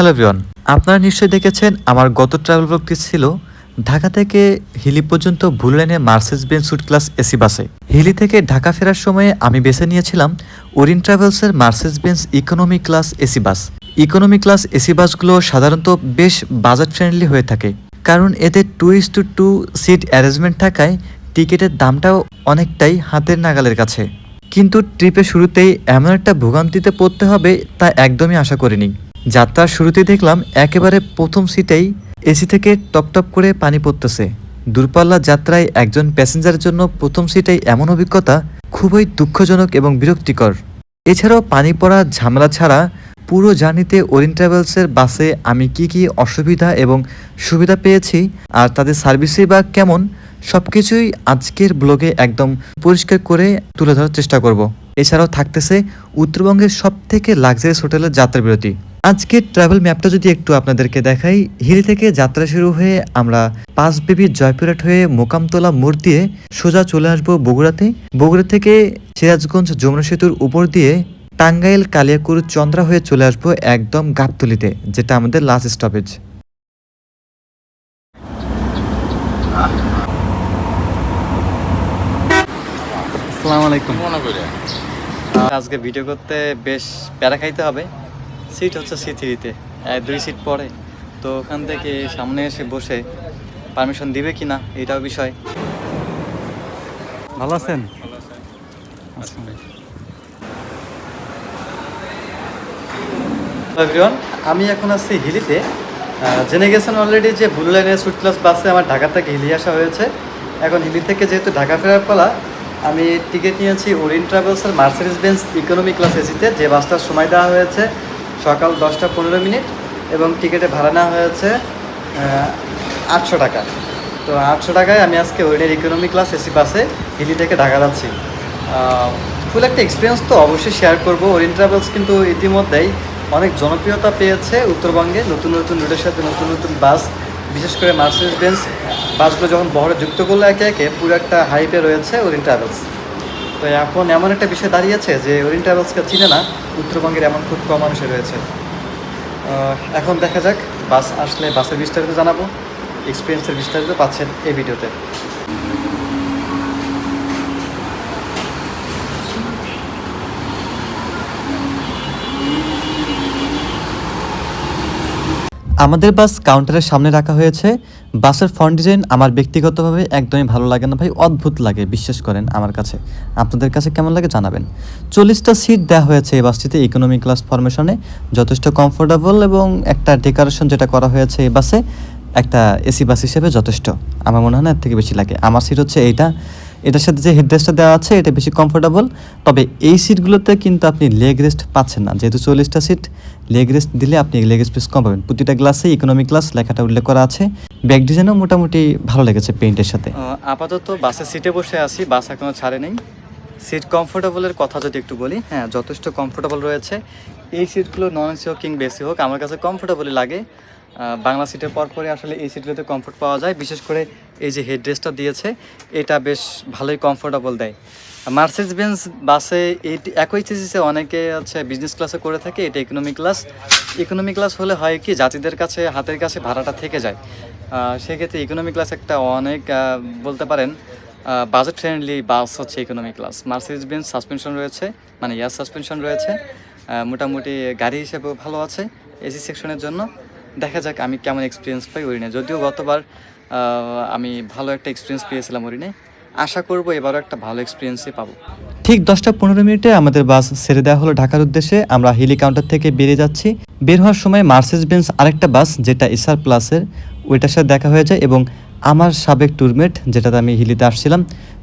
Hello everyone, আপনারা নিশ্চয়ই দেখেছেন আমার গত ট্রাভেল ব্লগটি ছিল ঢাকা থেকে হিলি পর্যন্ত ভুল লাইনে Mercedes Benz suite class AC বাসে। হিলি থেকে ঢাকা ফেরার সময়ে আমি বেছে নিয়েছিলাম ওরিয়েন্ট ট্রাভেলসের Mercedes Benz economy class AC bus. Economy class AC বাসগুলো সাধারণত বেশ বাজেট ফ্রেন্ডলি হয়ে থাকে, কারণ এতে 2:2 সিট অ্যারেঞ্জমেন্ট থাকায় টিকিটের দামটাও অনেকটাই হাতের নাগালের কাছে। কিন্তু ট্রিপের শুরুতেই এমন একটা ভোগান্তিতে পড়তে হবে তা একদমই আশা করিনি। যাত্রার শুরুতেই দেখলাম একেবারে প্রথম সিটেই এসি থেকে টপ টপ করে পানি পড়তেছে। দূরপাল্লা যাত্রায় একজন প্যাসেঞ্জারের জন্য প্রথম সিটেই এমন অভিজ্ঞতা খুবই দুঃখজনক এবং বিরক্তিকর। এছাড়াও পানি পড়া ঝামেলা ছাড়া পুরো জার্নিতে ওরিয়েন্ট ট্রাভেলসের বাসে আমি কি অসুবিধা এবং সুবিধা পেয়েছি আর তাদের সার্ভিসই বা কেমন, সবকিছুই আজকের ব্লগে একদম পরিষ্কার করে তুলে ধরার চেষ্টা করব। এছাড়াও থাকতেছে উত্তরবঙ্গের সবথেকে লাক্সারিয়াস হোটেলের যাত্রা বিরতি। আজকের ট্রাভেল ম্যাপটা যদি একটু আপনাদেরকে দেখাই, হিলি থেকে যাত্রা শুরু হয়ে আমরা পাঁচ বেবি জয়পুরহাট হয়ে মোকামতলা মোড় দিয়ে সোজা চলে আসবো বগুড়াতে। বগুড়া থেকে সিরাজগঞ্জ যমুনা সেতুর উপর দিয়ে টাঙ্গাইল কালিয়াকুর চন্দ্রা হয়ে চলে আসবো একদম গাবতলিতে, যেটা আমাদের লাস্ট স্টপেজ। আসসালামু আলাইকুম। আজকে ভিডিও করতে বেশ প্যারা খাইতে হবে। সিট হচ্ছে C3-তে, 2 সিট পরে, তো ওখান থেকে সামনে এসে বসে পারমিশন দিবে কি না এটাও বিষয়। ভালো আছেন? এভরিওয়ান, আমি এখন আছি হিলিতে। জেনে গেছেন অলরেডি যে ব্লু লাইনের সুট ক্লাস বাসে আমার ঢাকা থেকে হিলি আসা হয়েছে। এখন হিলি থেকে যেহেতু ঢাকা ফেরার পালা, আমি টিকিট নিয়েছি ওরিয়েন্ট ট্রাভেলসের মার্সেডিজ বেঞ্জ ইকোনমি ক্লাস এসিতে, যে বাসটার সময় দেওয়া হয়েছে সকাল 10:15 এবং টিকিটে ভাড়া নেওয়া হয়েছে 800 টাকা। তো 800 টাকায় আমি আজকে ওরিয়েন্টের ইকোনমি ক্লাস এসি বাসে হিলি থেকে ঢাকা যাচ্ছি। ফুল একটা এক্সপিরিয়েন্স তো অবশ্যই শেয়ার করব। ওরিয়েন্ট ট্রাভেলস কিন্তু ইতিমধ্যেই অনেক জনপ্রিয়তা পেয়েছে উত্তরবঙ্গে, নতুন নতুন রুটের সাথে নতুন নতুন বাস, বিশেষ করে মার্সেডিজ বেঞ্জ বাসগুলো যখন বহরে যুক্ত করলো একে একে পুরো একটা হাইপে রয়েছে ওরিয়েন্ট ট্রাভেলস। তো এখন এমন একটা বিষয় দাঁড়িয়েছে যে ওরিয়েন্ট ট্রাভেলসকে চিনে না উত্তরবঙ্গের এমন খুব কম মানুষে রয়েছে। এখন দেখা যাক, বাস আসলে বাসের বিস্তারিত জানাবো, এক্সপিরিয়েন্সের বিস্তারিত পাচ্ছেন এই ভিডিওতে। আমাদের বাস কাউন্টারের সামনে রাখা হয়েছে। বাসের ফন্ট ডিজাইন আমার ব্যক্তিগতভাবে একদমই ভালো লাগে না ভাই, অদ্ভুত লাগে, বিশ্বাস করেন আমার কাছে। আপনাদের কাছে কেমন লাগে জানাবেন। 40টা সিট দেওয়া হয়েছে এই বাসটিতে ইকোনমি ক্লাস ফরমেশনে, যথেষ্ট কমফোর্টেবল এবং একটা ডেকোরেশন যেটা করা হয়েছে এই বাসে একটা এসি বাস হিসেবে যথেষ্ট। আমার মনে হয় না এর থেকে বেশি লাগে। আমার সিট হচ্ছে এইটা, এটার সাথে যে হেডরেস্টটা দেওয়া আছে এটা বেশি কমফোর্টেবল। তবে এই সিটগুলোতে কিন্তু আপনি লেগ রেস্ট পাচ্ছেন না, যেহেতু 40টা সিট লেগ রেস্ট দিলে আপনি লেগ স্পেস কম পাবেন। প্রতিটা গ্লাসে ইকোনমি ক্লাস লেখাটা উল্লেখ করা আছে। ব্যাক ডিজাইনও মোটামুটি ভালো লেগেছে পেইন্টের সাথে। আপাতত বাসের সিটে বসে আছি, বাস এখনও ছাড়ে নেই। সিট কমফোর্টেবলের কথা যদি একটু বলি, হ্যাঁ যথেষ্ট কমফোর্টেবল রয়েছে। এই সিটগুলো নন এসি হোক কিং বেসি হোক আমার কাছে কমফোর্টেবলই লাগে। বাংলা সিটের পরপরই আসলে এই সিটগুলোতে কমফোর্ট পাওয়া যায়। বিশেষ করে এই যে হেডরেস্টটা দিয়েছে এটা বেশ ভালোই কমফোর্টেবল দেয়। মার্সেডিজ বেঞ্জ বাসে এই একই সিসিতে অনেকে হচ্ছে বিজনেস ক্লাসে করে থাকে, এটা ইকোনমি ক্লাস। ইকোনমি ক্লাস হলে হয় কি, যাত্রীদের কাছে হাতের কাছে ভাড়াটা থেকে যায়। সেক্ষেত্রে ইকোনমি ক্লাস একটা অনেক বলতে পারেন বাজেট ফ্রেন্ডলি বাস হচ্ছে economy class. Mercedes Benz suspension রয়েছে, মানে এয়ার সাসপেনশন রয়েছে, মোটামুটি গাড়ি হিসেবেও ভালো আছে এসি সেকশনের জন্য। দেখা যাক আমি কেমন এক্সপিরিয়েন্স পাই ওরিনে। যদিও গতবার আমি ভালো একটা এক্সপিরিয়েন্স পেয়েছিলাম ওরিনে, আশা করব এবারও একটা ভালো এক্সপিরিয়েন্সই পাবো। ঠিক 10:15 আমাদের বাস ছেড়ে দেওয়া হলো ঢাকার উদ্দেশ্যে। আমরা হিলি কাউন্টার থেকে বেরিয়ে যাচ্ছি। বের হওয়ার সময় মার্সেডিজ বেঞ্জ আরেকটা বাস যেটা এসআর প্লাসের, ওইটার সাথে দেখা হয়ে যায় এবং আমার সাবেক ট্যুরমেট যেটাতে আমি হিলিতে আসছিলাম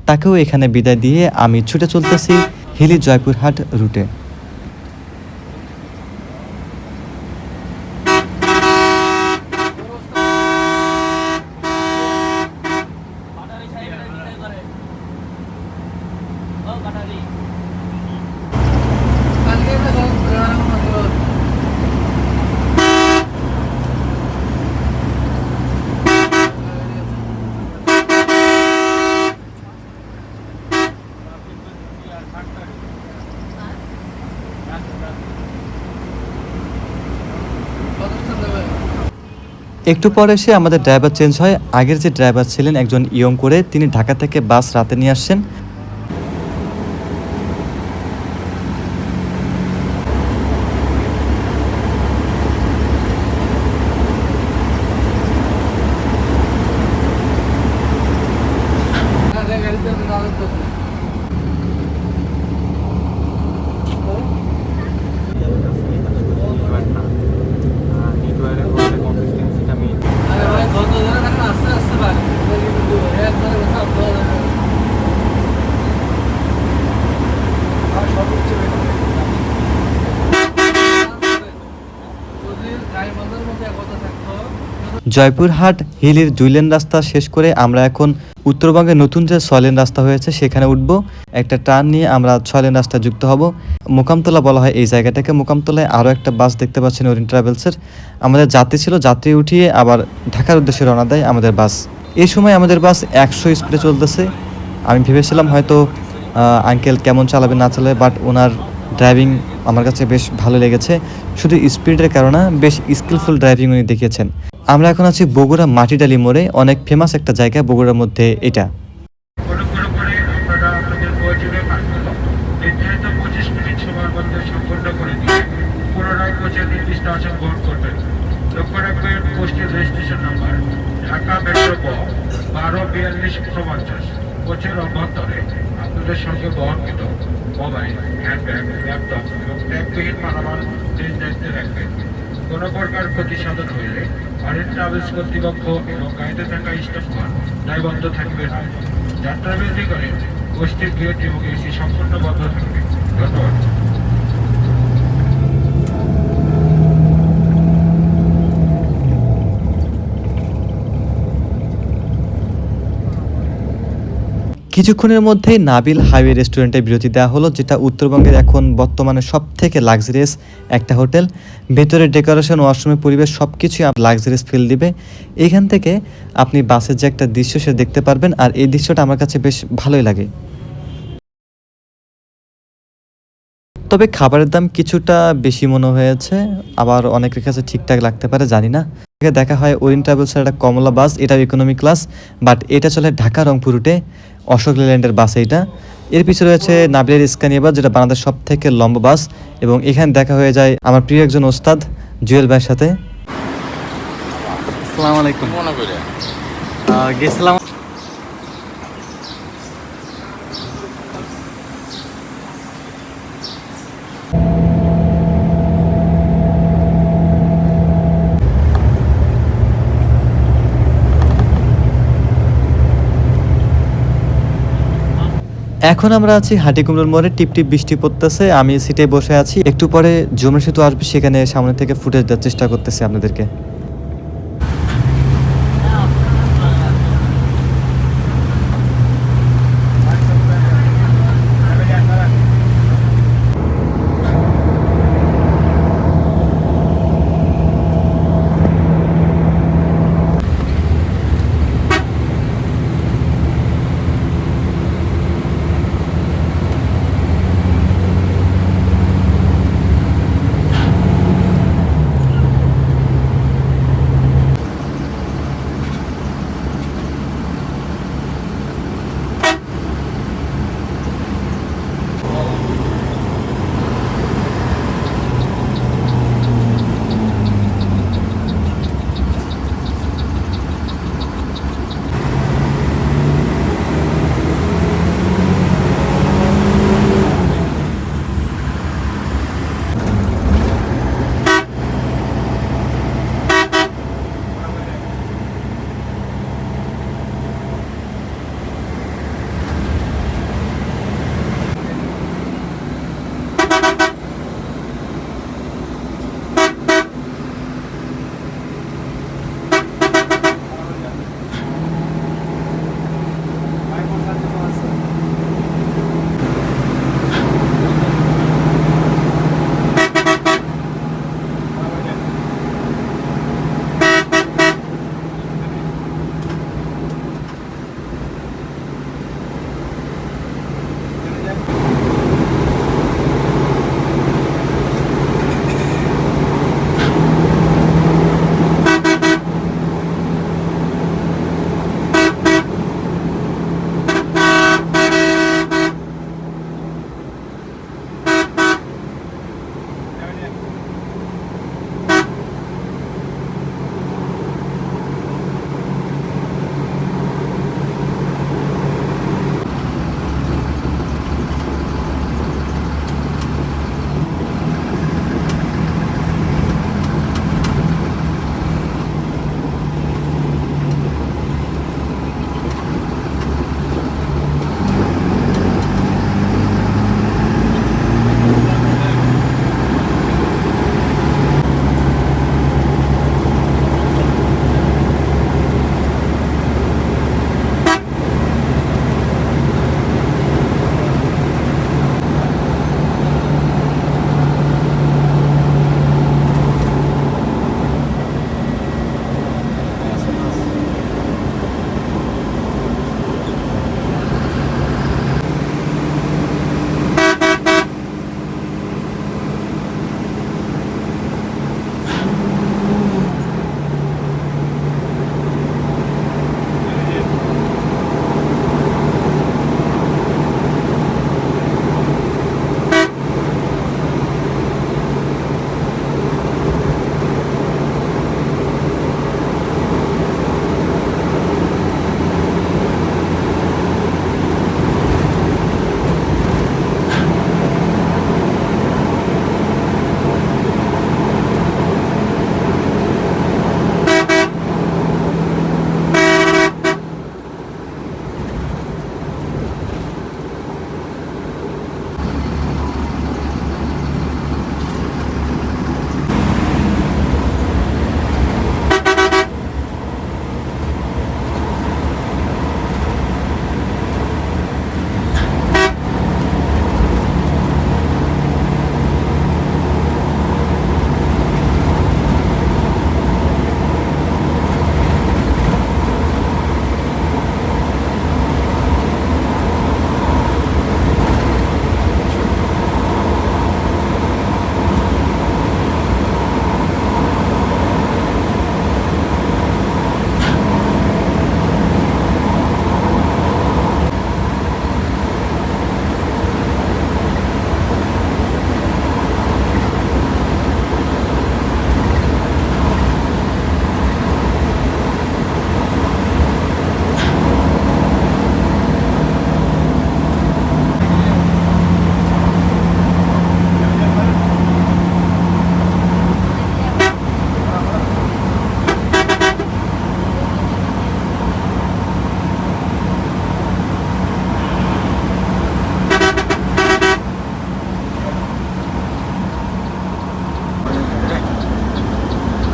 তাকেও এখানে বিদায় দিয়ে আমি ছুটে চলতেছি হিলি জয়পুরহাট রুটে। একটু পরে এসে আমাদের ড্রাইভার চেঞ্জ হয়। আগের যে ড্রাইভার ছিলেন একজন ইয়ং করে, তিনি ঢাকা থেকে বাস রাতে নিয়ে আসছেন। জয়পুরহাট হিলের 2 লেন রাস্তা শেষ করে আমরা এখন উত্তরবঙ্গের নতুন যে 6 লেন রাস্তা হয়েছে সেখানে উঠব। একটা টার্ন নিয়ে আমরা 6 লেন রাস্তায় যুক্ত হব। মোকামতলা বলা হয় এই জায়গাটাকে। মোকামতলায় আরও একটা বাস দেখতে পাচ্ছেন ওরিয়েন্ট ট্রাভেলসের। আমাদের যাত্রী ছিল, যাত্রী উঠিয়ে আবার ঢাকার উদ্দেশ্যে রওনা দেয় আমাদের বাস। এই সময় আমাদের বাস 100 স্পিডে চলতেছে। আমি ভেবেছিলাম হয়তো আঙ্কেল কেমন চালাবে না চালাবে, বাট ওনার ড্রাইভিং আমার কাছে বেশ ভালো লেগেছে। শুধু স্পিডের কারণে বেশ স্কিলফুল ড্রাইভিং উনি দেখিয়েছেন। আমরা এখন আছি বগুড়া মাটিডালি মোড়ে, অনেক ফেমাস একটা জায়গা বগুড়ার মধ্যে এটা। কোচের অভ্যন্তরে আপনাদের সঙ্গে বহনকৃত মোবাইল, হ্যান্ডব্যাগ, ল্যাপটপ এবং ট্যাগবিহীন মালামাল নিজ দায়িত্বে রাখবেন। কোনো প্রকার ক্ষতি সাধন হইলে অরিয়েন্ট ট্রাভেলস কর্তৃপক্ষ এবং গাড়িতে থাকা স্টাফগণ দায়বদ্ধ থাকবে না। যাত্রা বিরতি করে গোষ্ঠীর গেট এবং এসি সম্পূর্ণ বন্ধ থাকবে। ধন্যবাদ। কিছুক্ষণের মধ্যেই নাবিল হাইওয়ে রেস্টুরেন্টে বিরতি দেওয়া হলো, যেটা উত্তরবঙ্গের এখন বর্তমানে সব থেকে লাক্সারিয়াস একটা হোটেল। ভেতরের ডেকোরেশন, ওয়াশরুমের পরিবেশ সব কিছুই লাক্সারিয়াস ফিল দিবে। এখান থেকে আপনি বাসের যে একটা দৃশ্য সে দেখতে পারবেন, আর এই দৃশ্যটা আমার কাছে বেশ ভালোই লাগে। তবে খাবারের দাম কিছুটা বেশি মনে হয়েছে, আবার অনেকের কাছে ঠিকঠাক লাগতে পারে, জানি না। দেখা হয় ওরিয়েন্ট ট্রাভেলসের একটা কমলা বাস, এটাও ইকোনমি ক্লাস, বাট এটা চলে ঢাকা রংপুর রুটে, অশোক লেল্যান্ডের বাস এইটা। এর পিছনে রয়েছে নাবিলের স্কানিয়া বাস, যেটা বাংলাদেশ সব থেকে লম্বা বাস। এবং এখানে দেখা হয়ে যায় আমার প্রিয় একজন ওস্তাদ জুয়েল ভাইয়ের সাথে। আসসালামু আলাইকুম। গেছিলাম এখন আমরা আছি হাটিকুমড়োর মোড়ে। টিপটিপ বৃষ্টি পড়তেছে, আমি সিটে বসে আছি। একটু পরে যমুনা সেতু আসবে, সেখানে সামনে থেকে ফুটেজ দেওয়ার চেষ্টা করতেছি আপনাদেরকে।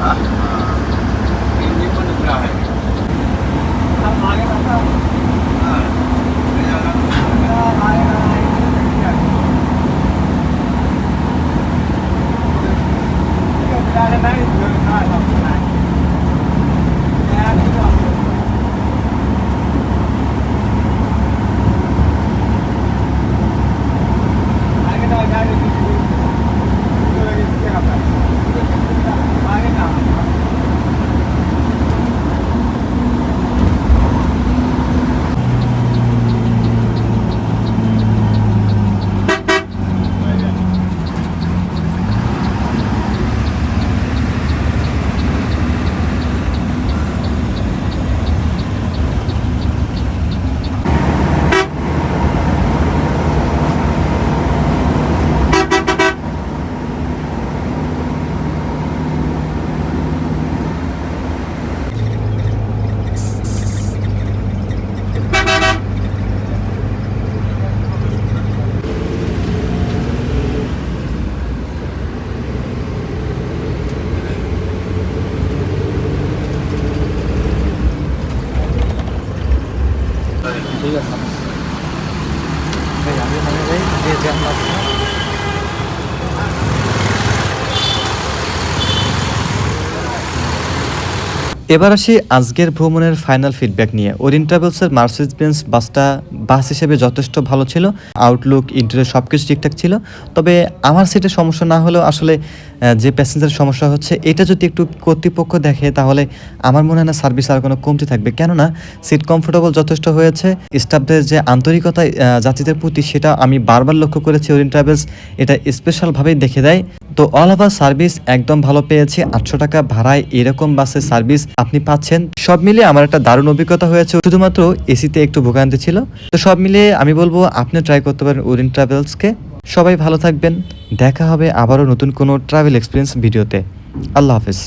ini pun berah. ঠিক আছে ভাই আমি মানে ভাই যে জ্যাম লাগছে এবার আসি আজকের ভ্রমণের ফাইনাল ফিডব্যাক নিয়ে। ওরিয়েন্ট ট্রাভেলসের মার্সিডিজ বেঞ্জ বাসটা বাস হিসেবে যথেষ্ট ভালো ছিল, আউটলুক ইন্টেরিয়র সব কিছু ঠিকঠাক ছিল। তবে আমার সিটে সমস্যা না হলেও আসলে যে প্যাসেঞ্জারের সমস্যা হচ্ছে এটা যদি একটু কর্তৃপক্ষ দেখে তাহলে আমার মনে হয় না সার্ভিস আর কোনো কমতি থাকবে, কেননা সিট কমফোর্টেবল যথেষ্ট হয়েছে। স্টাফদের যে আন্তরিকতা যাত্রীদের প্রতি সেটা আমি বারবার লক্ষ্য করেছি, ওরিয়েন্ট ট্রাভেলস এটা স্পেশালভাবেই দেখে দেয়। তো অল ওভার সার্ভিস একদম ভালো পেয়েছি। 800 টাকা ভাড়ায় এরকম বাসের সার্ভিস আপনি পাচ্ছেন। সব মিলিয়ে আমার একটা দারুণ অভিজ্ঞতা হয়েছে, শুধুমাত্র এসিতে একটু ভোগান্তি ছিল। তো সব মিলিয়ে আমি বলবো আপনি ট্রাই করতে পারেন ওরিয়েন্ট ট্রাভেলসকে। সবাই ভালো থাকবেন, দেখা হবে আবারও নতুন কোনো ট্রাভেল এক্সপিরিয়েন্স ভিডিওতে। আল্লাহ হাফেজ।